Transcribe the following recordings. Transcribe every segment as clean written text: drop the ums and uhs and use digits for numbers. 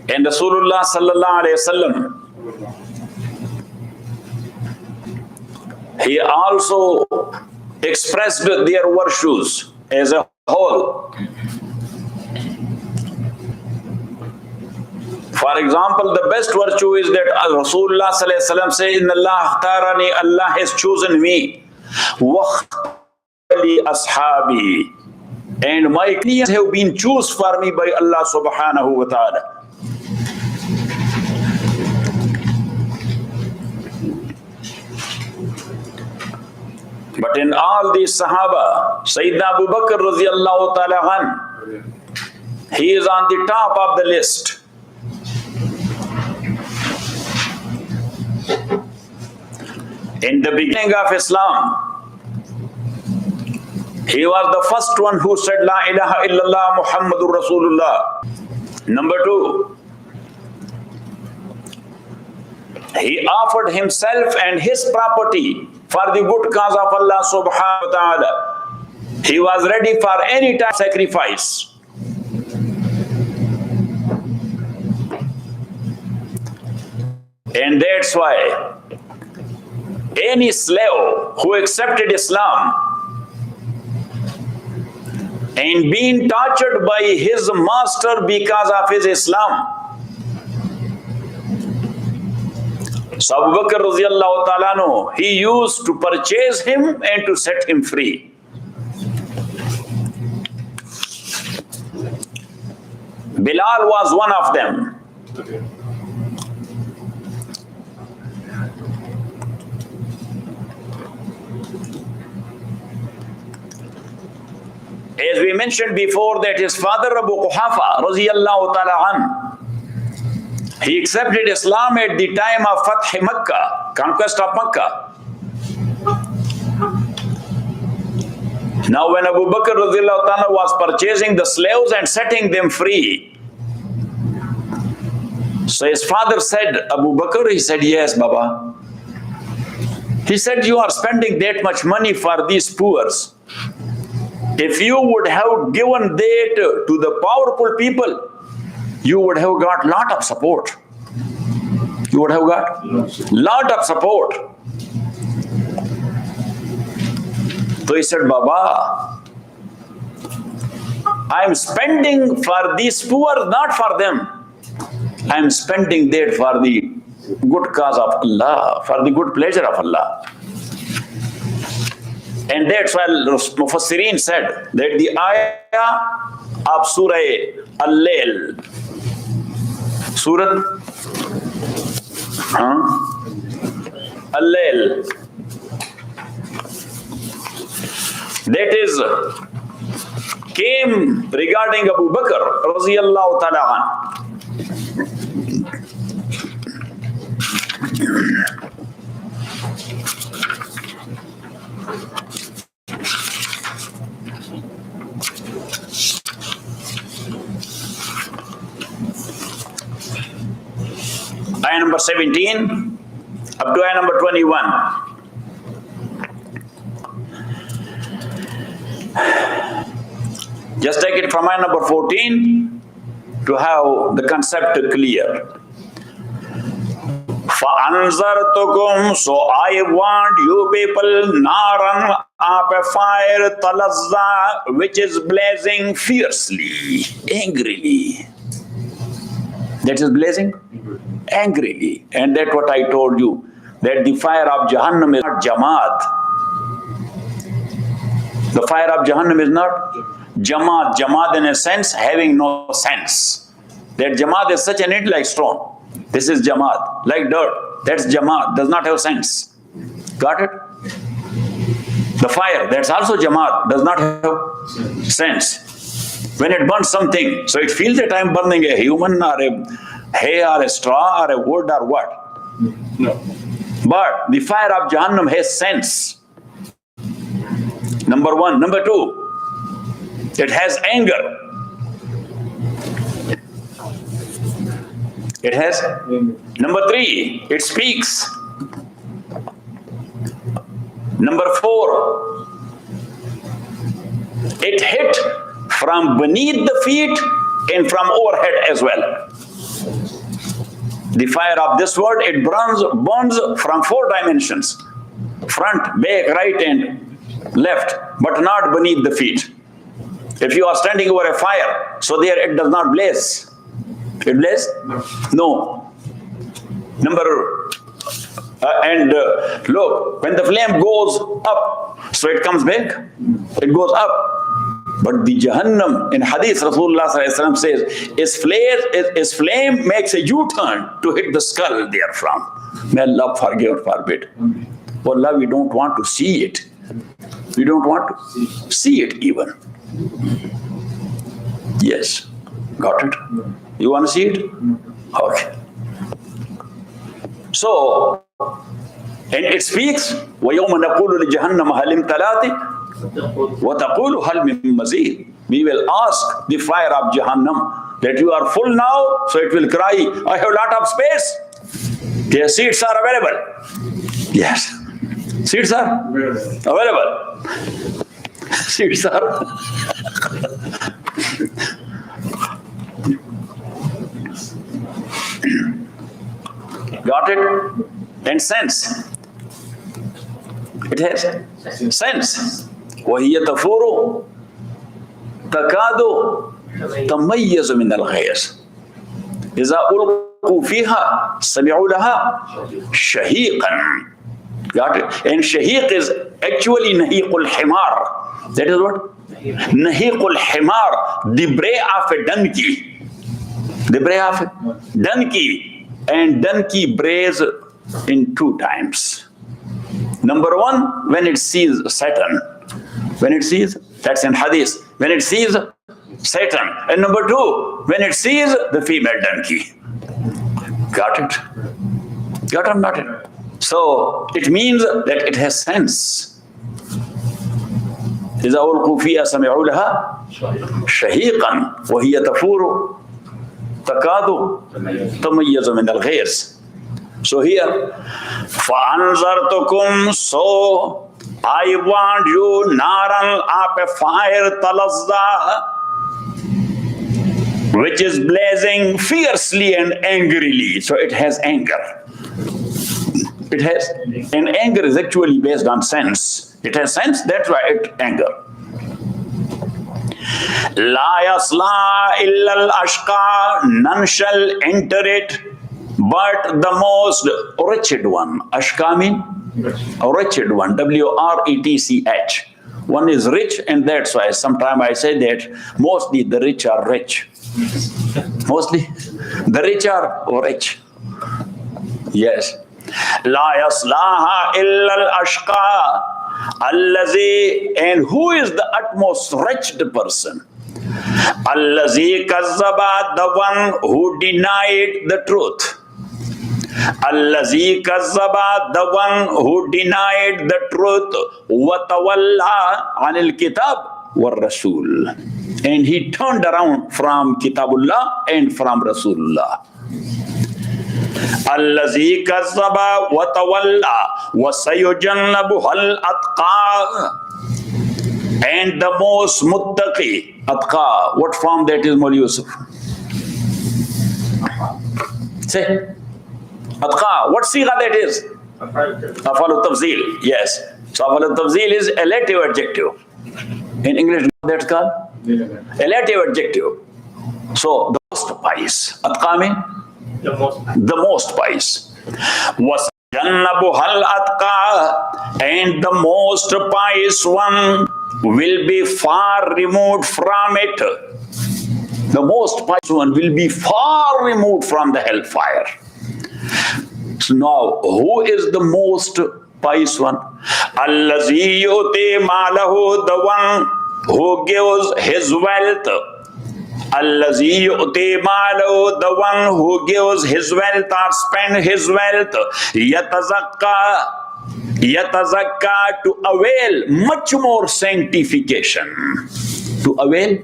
And Rasulullah sallallahu alayhi wasallam, he also expressed their virtues as a whole. For example, the best virtue is that Rasulullah sallallahu alayhi wasallam says, "Inna Allah ikhtarani," Allah has chosen me. Waqtali ashabi, and my clients have been chosen for me by Allah subhanahu wa ta'ala. But in all these Sahaba, Sayyidina Abu Bakr radiyallahu ta'ala an, he is on the top of the list. In the beginning of Islam, he was the first one who said, "La ilaha illallah Muhammadur Rasulullah." Number two, he offered himself and his property for the good cause of Allah subhanahu wa ta'ala. He was ready for any type of sacrifice. And that's why any slave who accepted Islam and being tortured by his master because of his Islam, so Abu Bakr radiyallahu ta'ala anhu, he used to purchase him and to set him free. Bilal was one of them. As we mentioned before, that his father Abu Khulafa radiyallahu ta'ala an, he accepted Islam at the time of Fath Makkah, conquest of Makkah. Now when Abu Bakr radiyallahu ta'ala was purchasing the slaves and setting them free, so his father said, "Abu Bakr," he said, "Yes, Baba." He said, "You are spending that much money for these poor. If you would have given that to the powerful people, you would have got lot of support. You would have got lot of support." So he said, "Baba, I am spending for these poor, not for them. I am spending that for the good cause of Allah, for the good pleasure of Allah." And that's why Mufassirin said that the ayah of Surah Al-Layl, Surah Al-Layl, that is came regarding Abu Bakr radiyallahu ta'ala an. Ayah number 17 up to ayah number 21. Just take it from ayah number 14 to have the concept clear. فَأَنْزَرْتُكُمْ, so I warned you people, naran, of a fire, talazza, which is blazing fiercely, angrily. That is blazing angrily. And that's what I told you, that the fire of Jahannam is not Jamaat. The fire of Jahannam is not Jamaat. Jamaat in a sense having no sense. That Jamaat is such an intellect stone. This is Jamaat, like dirt. That's Jamaat, does not have sense. Got it? The fire, that's also Jamaat, does not have sense. When it burns something, so it feels that I am burning a human or a hay or a straw or a wood or what? No. But the fire of Jahannam has sense. Number one. Number two, it has anger. It has. Number three, it speaks. Number four, it hit from beneath the feet and from overhead as well. The fire of this world, it burns from 4 dimensions. Front, back, right and left, but not beneath the feet. If you are standing over a fire, so there it does not blaze. It blazes? No. Look, when the flame goes up, so it comes back. It goes up. But the Jahannam, in Hadith, Rasulullah says, its flame makes a U-turn to hit the skull therefrom. May Allah forgive or forbid. Wallah, we don't want to see it. We don't want to see it even. Yes. Got it? You want to see it? Okay. So, and it speaks, وَيَوْمَ نَقُولُ لِجَهَنَّمَ هَلِ امْتَلَأْتِ وَتَقُولُ هَلْ مِن مَزِيدٍ. We will ask the fire of Jahannam that you are full now, so it will cry, I have a lot of space. Their seats are available. Yes. Seats are available. Seats are. Got it? And sense. It has sense. وَهِيَ تَفُورُ تَكَادُ تَمَيَّزُ مِنَ الْغَيْظِ إِذَا أُلْقُوا فِيهَا سَمِعُوا لَهَا شَهِيقًا. Got it? And shahiq is actually nahiqul himar. That is what? Nahiqul himar, the bray of a donkey. The bray of a donkey. And donkey brays in 2 times. Number 1, when it sees Satan. When it sees, that's in Hadith. When it sees Satan. And number 2, when it sees the female donkey. Got it? Got it or not it? So it means that it has sense. إِذَا أُلْقُوا فِيهَا سَمِعُوا لَهَا شَهِيقًا وَهِيَ تَفُورُ تَكَادُ تَمَيَّزُ مِنَ الْغَيْظِ. So here, فَأَنْذَرْتُكُمْ, so I warned you, naran, of a fire talazza, which is blazing fiercely and angrily. So it has anger. It has, and anger is actually based on sense. It has sense, that's why it anger. La yasla illa al-ashqa, none shall enter it but the most wretched one. Ashqa mean a wretched one, W-R-E-T-C-H. One is rich, and that's why sometimes I say that mostly the rich are rich. Mostly the rich are rich. Yes. La yaslaha illa al-ashqa allazi, and who is the utmost wretched person? Allazi kazzaba, the one who denied the truth. Allazi kazzaba, the one who denied the truth. Wa tawalla anil kitab wa rasul, and he turned around from Kitabullah and from Rasulullah. Allazi kazzaba wa tawalla wa sayujannabuhal atqa, and the most muttaqi. Atqa, what form that is, Mawli Yusuf? Say. Atqa, what sigha that is? Afalu tafzeel, yes. So afalu tafzeel is elative adjective. In English, that's called? Elative adjective. So the most pious. Atqa means? The most pious. Was jannabuhal atqa, and the most pious one will be far removed from it. The most pious one will be far removed from the hellfire. So now, who is the most pious one? Allazi yuti malahu, the one who gives his wealth. Allazi yu'ti malahu, the one who gives his wealth or spend his wealth. Yatazakka, to avail much more sanctification. To avail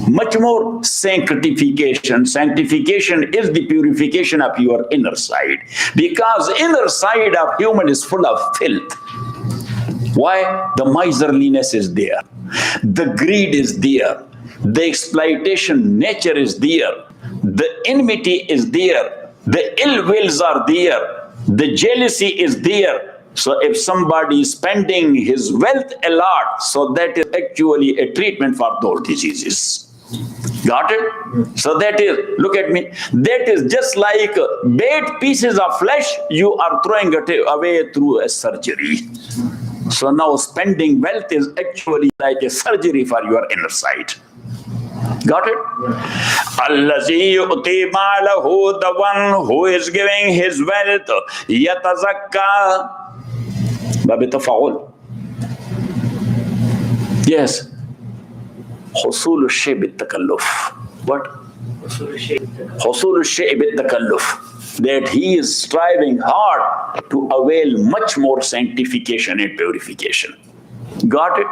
much more sanctification. Sanctification is the purification of your inner side. Because inner side of human is full of filth. Why? The miserliness is there. The greed is there. The exploitation nature is there. The enmity is there. The ill wills are there. The jealousy is there. So if somebody is spending his wealth a lot, so that is actually a treatment for those diseases. Got it? So that is, look at me, that is just like bad pieces of flesh you are throwing it away through a surgery. So now spending wealth is actually like a surgery for your inner side. Got it? Allazi yu'ti malahu, the one who is giving his wealth, yatazakka. Babi tafa'ul. Yes. حصول الشيء بالتكلف. What? حصول الشيء بالتكلف. That he is striving hard to avail much more sanctification and purification. Got it?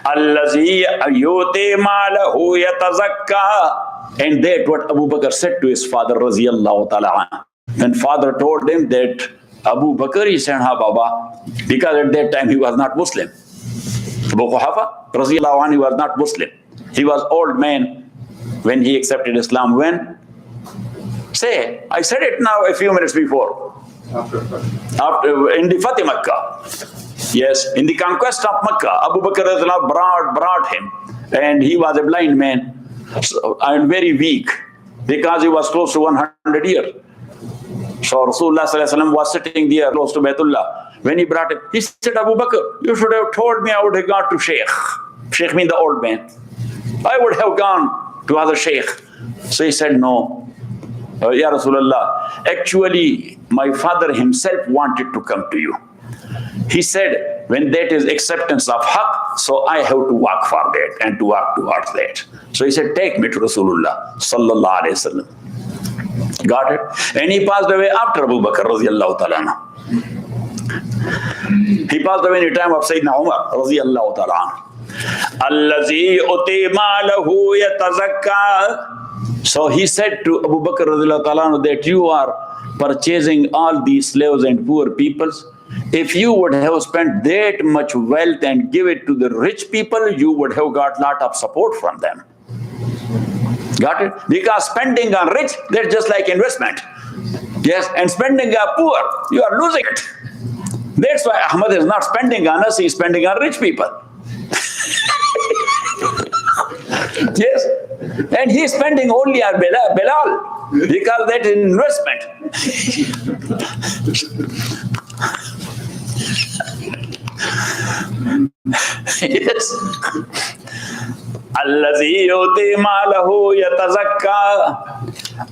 الذي يؤتي ماله يتزكى. And that what Abu Bakr said to his father radiyallahu ta'ala anhu. When father told him that Abu Bakr, he said, ha Baba, because at that time he was not Muslim. Abu Khulafa radiyallahu anhu, he was not Muslim. He was old man when he accepted Islam. When? Say, I said it now a few minutes before. After in the Fatih Makkah. Yes, in the conquest of Makkah, Abu Bakr brought him, and he was a blind man, and very weak, because he was close to 100 years. So Rasulullah sallallahu alaihi wasallam was sitting there close to Baitullah. When he brought it, he said, Abu Bakr, you should have told me I would have gone to Sheikh. Sheikh means the old man. I would have gone to other Sheikh. So he said, no. Ya Rasulullah, actually, my father himself wanted to come to you. He said, when that is acceptance of haqq, so I have to work for that and to work towards that. So he said, take me to Rasulullah sallallahu alaihi wasallam. Got it? And he passed away after Abu Bakr radiyallahu ta'ala. He passed away in the time of Sayyidina Umar radiyallahu ta'ala. Allazi uti malahu yatazakka. So he said to Abu Bakr radiyallahu ta'ala that you are purchasing all these slaves and poor peoples. If you would have spent that much wealth and give it to the rich people, you would have got lot of support from them. Got it? Because spending on rich, they're just like investment. Yes, and spending on poor, you are losing it. That's why Ahmad is not spending on us, he's spending on rich people. Yes, and he's spending only on Bilal, because that is investment. Yes. الذي يؤتي ماله يتزكى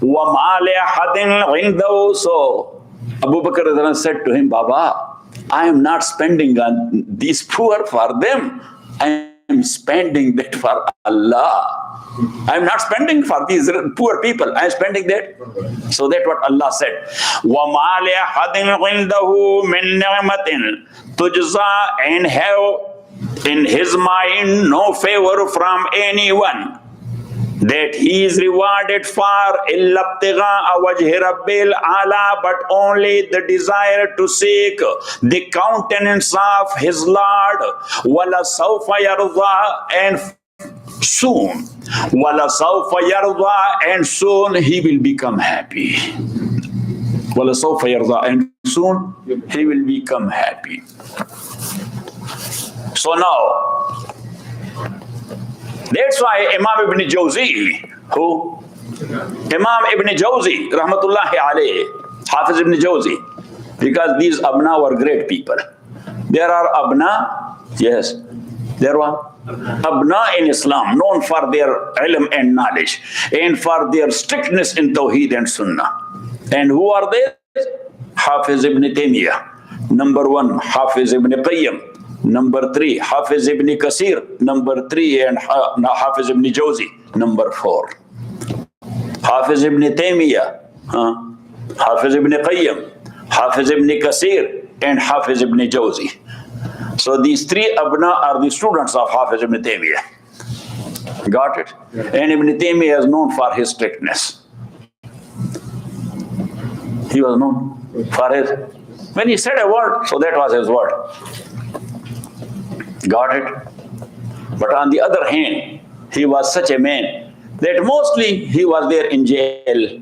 وما لأحد عنده. So Abu Bakr said to him, Baba, I am not spending on these poor for them. I am spending that for Allah. I am not spending for these poor people. I am spending that. So that's what Allah said. وَمَا لِأَحَدٍ عِنْدَهُ مِنْ نِعْمَةٍ تُجْزَى, and have in his mind no favor from anyone that he is rewarded for إِلَّا ابْتِغَاءَ وَجْهِ رَبِّ الْأَعْلَى, but only the desire to seek the countenance of his Lord. وَلَسَوْفَ يَرْضَى, and soon, وَلَسَوْفَ يَرْضَى, and soon he will become happy. وَلَسَوْفَ يَرْضَى, and soon he will become happy. So now, that's why Imam Ibn Jawzi, who? Imam Ibn Jawzi, rahmatullahi alayhi, Hafiz Ibn Jawzi, because these Abna were great people. There are Abna, yes, there were Abna in Islam, known for their ilm and knowledge, and for their strictness in Tawheed and Sunnah. And who are they? Hafiz Ibn Taymiyyah, number 1, Hafiz Ibn Qayyim, number 3, Hafiz Ibn Kasir, number 3, and Hafiz Ibn Jawzi, number 4. Hafiz Ibn Taymiyyah, Hafiz Ibn Qayyim, Hafiz Ibn Kasir, and Hafiz Ibn Jawzi. So these 3 Abna are the students of Hafiz Ibn Taymiyyah. Got it? And Ibn Taymiyyah is known for his strictness. He was known for his, when he said a word, so that was his word. Got it? But on the other hand, he was such a man that mostly he was there in jail.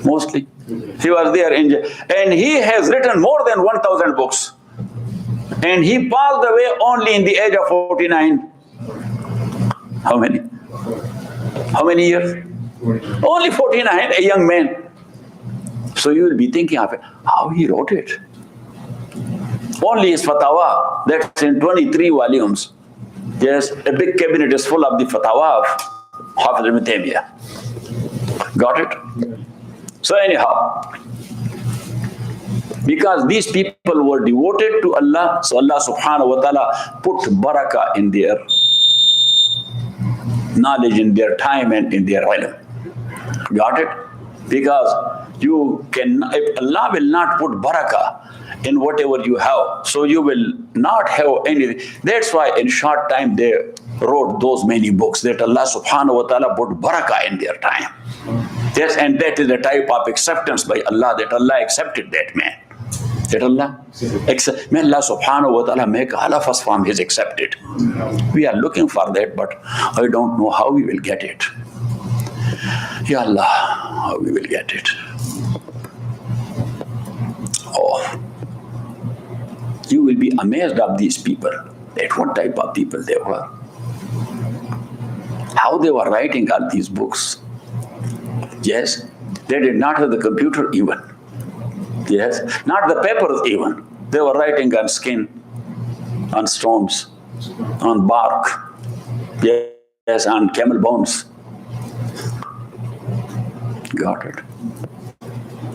mostly. He was there and he has written more than 1,000 books. And he passed away only in the age of 49. How many? How many years? Only 49, a young man. So you will be thinking of it, how he wrote it. Only his fatwa, that's in 23 volumes. Yes, a big cabinet is full of the fatwa of Hafiz ibn Taymiyyah. Got it? So anyhow, because these people were devoted to Allah, so Allah subhanahu wa ta'ala put barakah in their knowledge, in their time and in their ilm. Got it? Because you can, if Allah will not put barakah in whatever you have, so you will not have anything. That's why in short time they wrote those many books, that Allah subhanahu wa ta'ala put barakah in their time. Yes, and that is the type of acceptance by Allah, that Allah accepted that man. That Allah accept, may Allah subhanahu wa ta'ala make all of us from his accepted. We are looking for that, but I don't know how we will get it. Ya Allah, how we will get it. Oh, you will be amazed of these people, that what type of people they were. How they were writing all these books. Yes, they did not have the computer even. Yes, not the papers even. They were writing on skin, on stones, on bark, yes, on camel bones. Got it.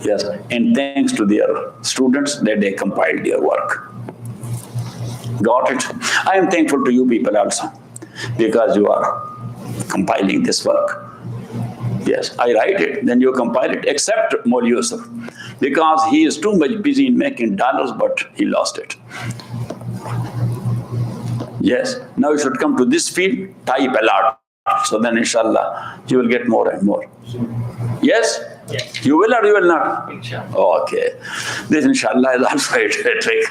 Yes, and thanks to their students that they compiled their work. Got it. I am thankful to you people also, because you are compiling this work. Yes, I write it, then you compile it, except Maul Yusuf, because he is too much busy in making dollars, but he lost it. Yes, now you should come to this field, type a lot, so then inshallah, you will get more and more. Yes? Yes. You will or you will not? Inshallah. Okay. This inshallah is also a trick.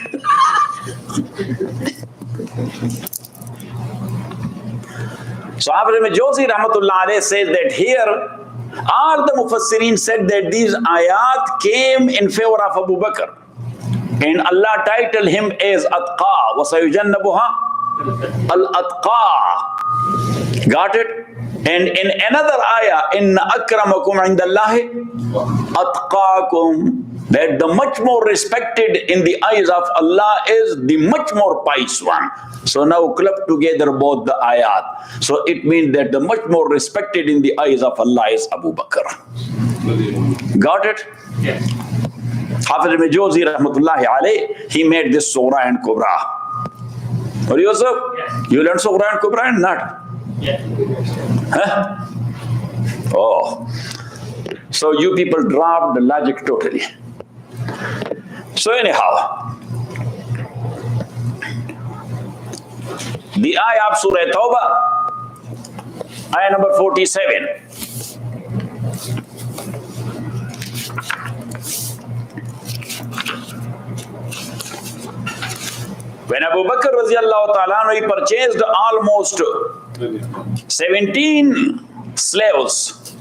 So Hafiz ibn Jawzi rahmatullah alayhi says that here, all the Mufassirin said that these ayat came in favor of Abu Bakr. And Allah titled him as Atqa. وَسَيُجَنَّبُهَا Al-Atqa. Got it? And in another ayah, إِنَّ أَكْرَمَكُمْ عِنْدَ اللَّهِ أَتْقَاكُمْ, that the much more respected in the eyes of Allah is the much more pious one. So now club together both the ayat. So it means that the much more respected in the eyes of Allah is Abu Bakr. Got it? Yes. Hafiz ibn Jawzi rahmatullahi alayhi, he made this Surah and Kubra. Or Yusuf? Yes. You learned Surah and Kubra and not? Yes. Huh? Oh. So you people dropped the logic totally. So anyhow, the ayah of Surah Tawbah, ayah number 47. When Abu Bakr radiallahu ta'ala, he purchased almost 17 slaves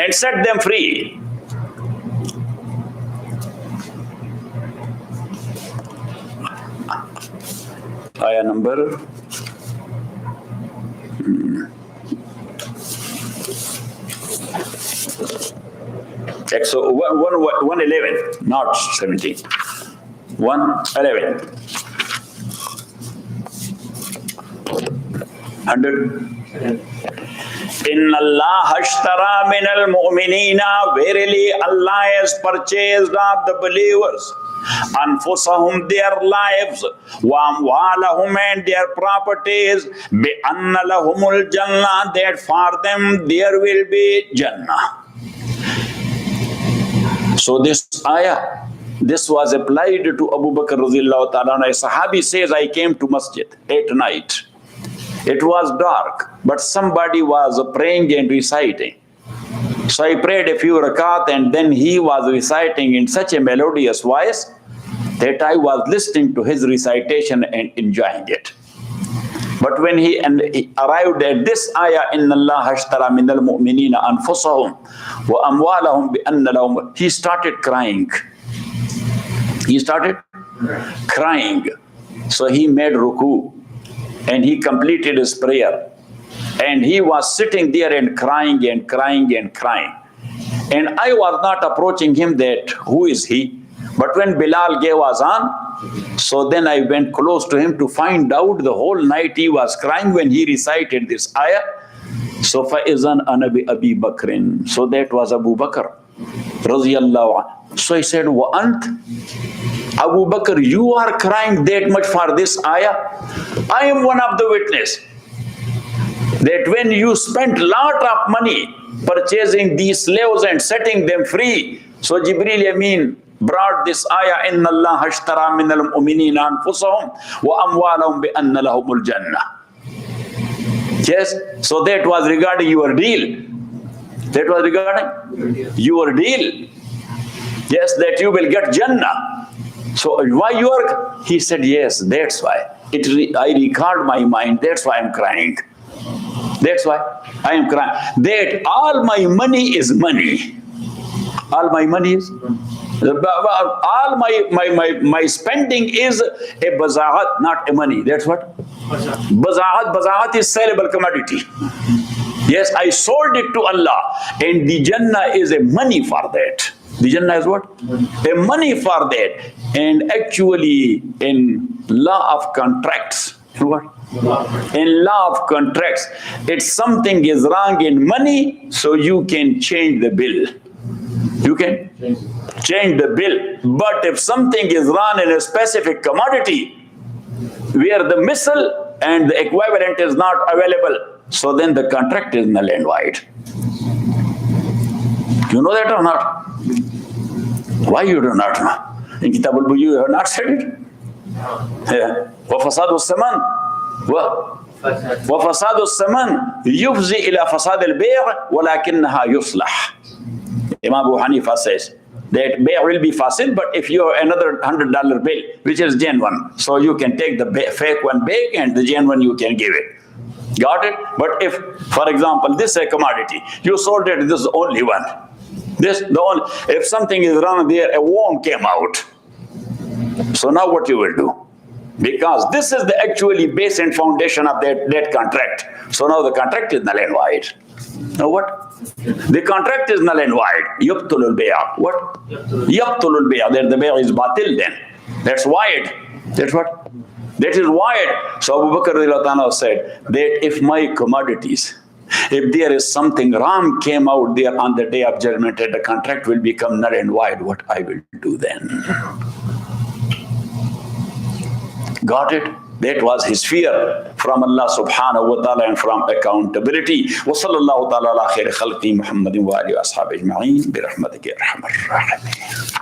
and set them free. Ayah number so 111, not 17. 111. 100. Inna Allah ashtara min al-mu'minina, verily Allah has purchased of the believers anfusahum, their lives, wa amwalahum, and their properties, bi anna lahumul jannah, that for them there will be jannah. So this ayah, this was applied to Abu Bakr radhiyallahu ta'ala. A Sahabi says, I came to masjid at night. It was dark, but somebody was praying and reciting. So I prayed a few rakat, and then he was reciting in such a melodious voice that I was listening to his recitation and enjoying it. But But when he arrived at this ayah, Inna Allah ashtara minal mu'minina anfusahum wa amwalahum bi anna lahum, he started crying. He started crying. So he made ruku and he completed his prayer. And he was sitting there and crying and crying and crying. And I was not approaching him that, who is he? But when Bilal gave azan, so then I went close to him to find out. The whole night he was crying when he recited this ayah. So فَإِذَنْ أَنَا بِأَبِي بَكْرٍ. So that was Abu Bakr. Radiyallahu anhu. So he said, وَأَنْتَ Abu Bakr, you are crying that much for this ayah? I am one of the witness that when you spent lot of money purchasing these slaves and setting them free, so Jibreel Amin brought this ayah, Inna Allah ashtara minal mu'minina anfusahum wa amwalahum bi anna lahumul jannah. Yes, so that was regarding your deal. That was regarding your deal. Yes, that you will get Jannah. So why you are? He said, yes, that's why. I recalled my mind, that's why I'm crying. That's why I am crying. That all my money is money. All my money is all my spending is a bazaat, not a money. That's what? Bazaat is sellable commodity. Yes, I sold it to Allah, and the Jannah is a money for that. The Jannah is what? A money for that. And actually, in law of contracts, what? In law of contracts, if something is wrong in money, so you can change the bill. You can change the bill. But if something is wrong in a specific commodity, where the missile and the equivalent is not available, so then the contract is null and void. You know that or not? Why you do not know? In Kitab al-Buyu you have not said it? وَفَصَادُ السَّمَنِ وَفَصَادُ السَّمَنِ يُفْزِي إِلَى فَصَادِ الْبَيْعِ وَلَكِنَّهَا يُصْلَحْ. Imam Abu Hanifa says that bay' will be fasid, but if you have another $100 bill, which is genuine, so you can take the fake one back and the genuine you can give it. Got it? But if, for example, this is a commodity, you sold it, this is only one. If something is wrong there, a worm came out. So now what you will do? Because this is the actually base and foundation of that contract. So now the contract is null and void. Now what? The contract is null and void. Yabtulul bay'a. What? Yabtulul bay'a. Then the bay'a is batil then. That's void. That's what? That is void. So Abu Bakr said that if my commodities, if there is something wrong came out there on the day of judgment and the contract will become null and void, what I will do then? Got it? That was his fear from Allah subhanahu wa ta'ala and from accountability. Wa sallallahu ta'ala ala khairi khalqi Muhammadin wa alihi wa ashabihi ajma'in bi rahmatika ya arhamar rahimin.